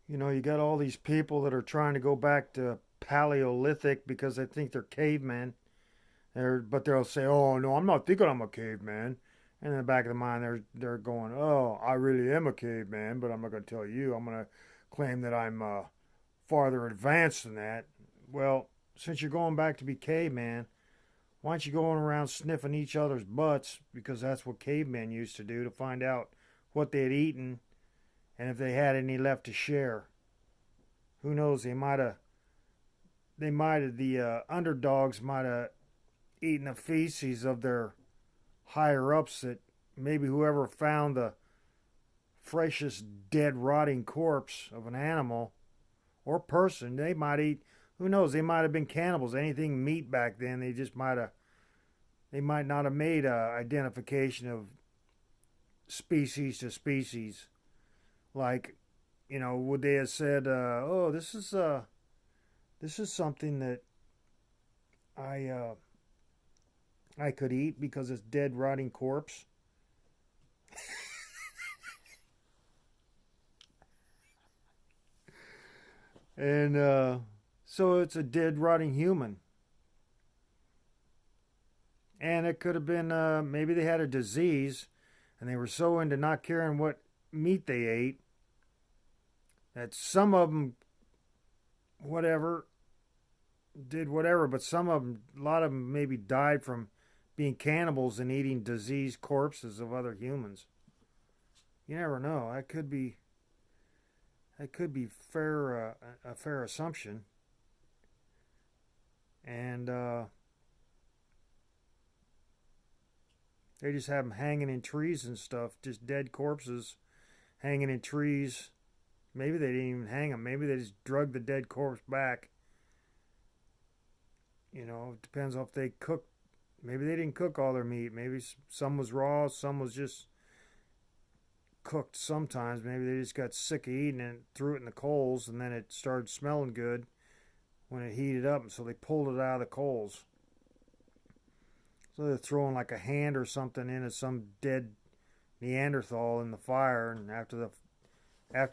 You know, you got all these people that are trying to go back to Paleolithic because they think they're cavemen. But they'll say, "Oh no, I'm not thinking I'm a caveman." And in the back of the mind, they're going, "Oh, I really am a caveman, but I'm not going to tell you. I'm going to claim that I'm farther advanced than that." Well, since you're going back to be caveman, why aren't you going around sniffing each other's butts? Because that's what cavemen used to do to find out what they had eaten and if they had any left to share. Who knows? The underdogs might have eaten the feces of their higher ups. That maybe whoever found the freshest dead rotting corpse of an animal or person, they might eat. Who knows? They might have been cannibals. Anything meat back then, they might not have made a identification of species to species. Like, would they have said, "Oh, this is something that I I could eat because it's dead rotting corpse." And so it's a dead rotting human. And it could have been maybe they had a disease and they were so into not caring what meat they ate that some of them, whatever, did whatever, but some of them, a lot of them maybe died from being cannibals and eating diseased corpses of other humans. You never know. That could be a fair assumption. And they just have them hanging in trees and stuff, just dead corpses hanging in trees. Maybe they didn't even hang them. Maybe they just drug the dead corpse back. It depends on if they cooked. Maybe they didn't cook all their meat. Maybe some was raw, some was just cooked sometimes. Maybe they just got sick of eating it and threw it in the coals, and then it started smelling good when it heated up, and so they pulled it out of the coals. So they're throwing like a hand or something into some dead Neanderthal in the fire, and after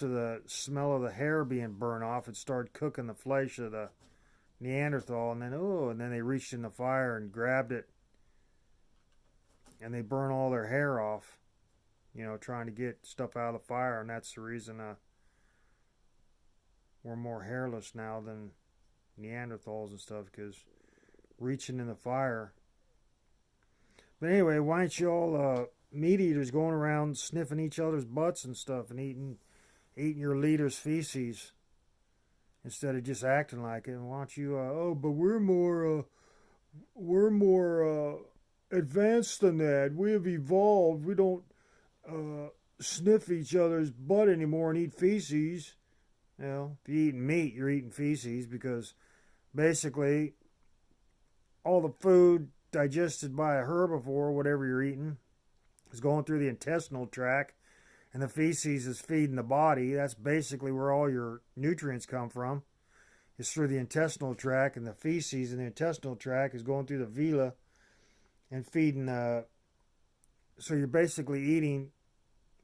the smell of the hair being burned off, it started cooking the flesh of the Neanderthal, and then they reached in the fire and grabbed it, and they burn all their hair off, trying to get stuff out of the fire, and that's the reason we're more hairless now than Neanderthals and stuff, because reaching in the fire. But anyway, why aren't you all meat eaters going around sniffing each other's butts and stuff and eating your leader's feces instead of just acting like it? And why don't you? But we're more advanced than that. We have evolved. We don't sniff each other's butt anymore and eat feces. If you're eating meat, you're eating feces because basically all the food digested by a herbivore, whatever you're eating, is going through the intestinal tract, and the feces is feeding the body. That's basically where all your nutrients come from. It's through the intestinal tract, and the feces in the intestinal tract is going through the villi and feeding. So you're basically eating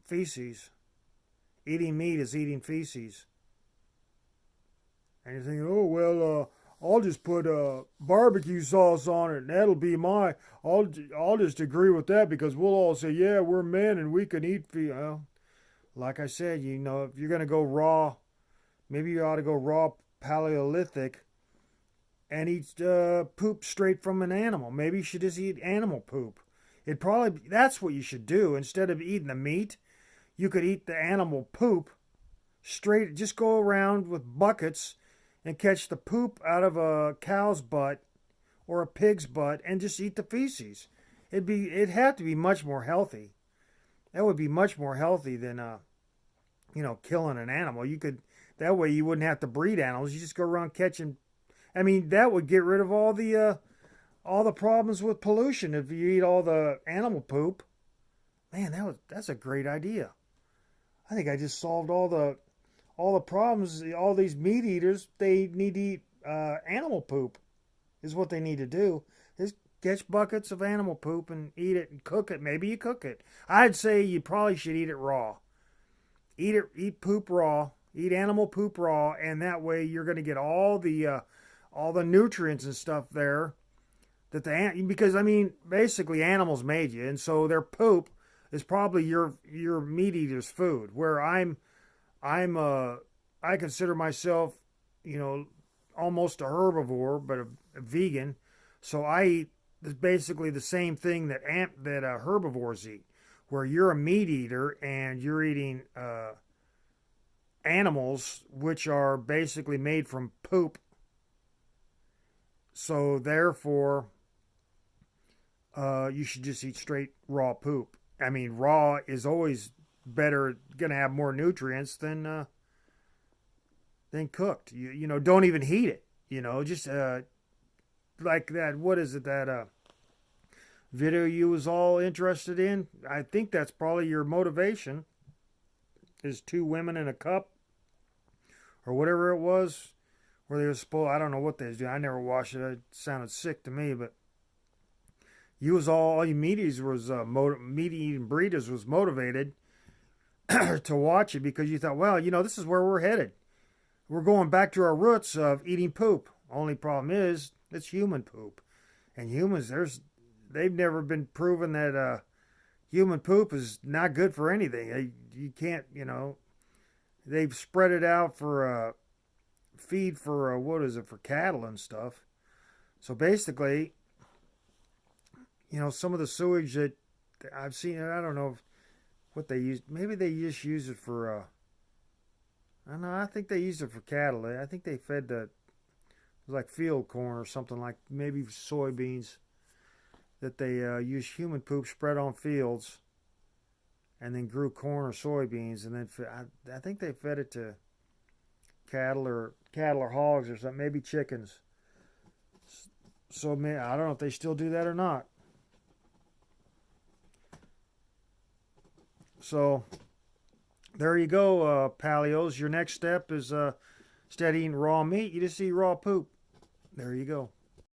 feces. Eating meat is eating feces. And you're thinking, oh well, I'll just put barbecue sauce on it, and that'll be my. I'll just agree with that because we'll all say, yeah, we're men and we can eat. Well, like I said, if you're gonna go raw, maybe you ought to go raw Paleolithic and eat poop straight from an animal. Maybe you should just eat animal poop. That's what you should do instead of eating the meat. You could eat the animal poop straight. Just go around with buckets and catch the poop out of a cow's butt or a pig's butt and just eat the feces. It'd have to be much more healthy. That would be much more healthy than killing an animal. That way you wouldn't have to breed animals. You just go around catching. I mean, that would get rid of all the problems with pollution if you eat all the animal poop. Man, that's a great idea. I think I just solved all the problems. All these meat eaters, they need to eat animal poop. Is what they need to do. Just catch buckets of animal poop and eat it and cook it. Maybe you cook it. I'd say you probably should eat it raw. Eat poop raw Eat animal poop raw, and that way you're going to get all the nutrients and stuff there that because I mean basically animals made you, and so their poop is probably your meat eater's food. Where I'm I consider myself, you know, almost a herbivore, but a vegan. So I eat basically the same thing that herbivores eat. Where you're a meat eater and you're eating animals which are basically made from poop. So therefore, you should just eat straight raw poop. I mean, raw is always better, gonna have more nutrients than cooked. You know, don't even heat it. You know, just like that. What is it that video you was all interested in? I think that's probably your motivation. Is two women in a cup or whatever it was, where they were supposed. I don't know what they was doing. I never watched it. It sounded sick to me, but you was all you meat eaters was meat eating breeders was motivated to watch it because you thought, well, you know, this is where we're headed. We're going back to our roots of eating poop. Only problem is it's human poop, and humans they've never been proven that human poop is not good for anything. You can't, you know, they've spread it out for feed for what is it, for cattle and stuff. So basically, you know, some of the sewage that I've seen, I don't know what they use. Maybe they just use it for. I don't know. I think they used it for cattle. I think they fed like field corn or something, like maybe soybeans. That they use human poop spread on fields, and then grew corn or soybeans, and then I think they fed it to cattle or hogs or something, maybe chickens. So man, I don't know if they still do that or not. So there you go, paleos. Your next step is instead of eating raw meat, you just eat raw poop. There you go.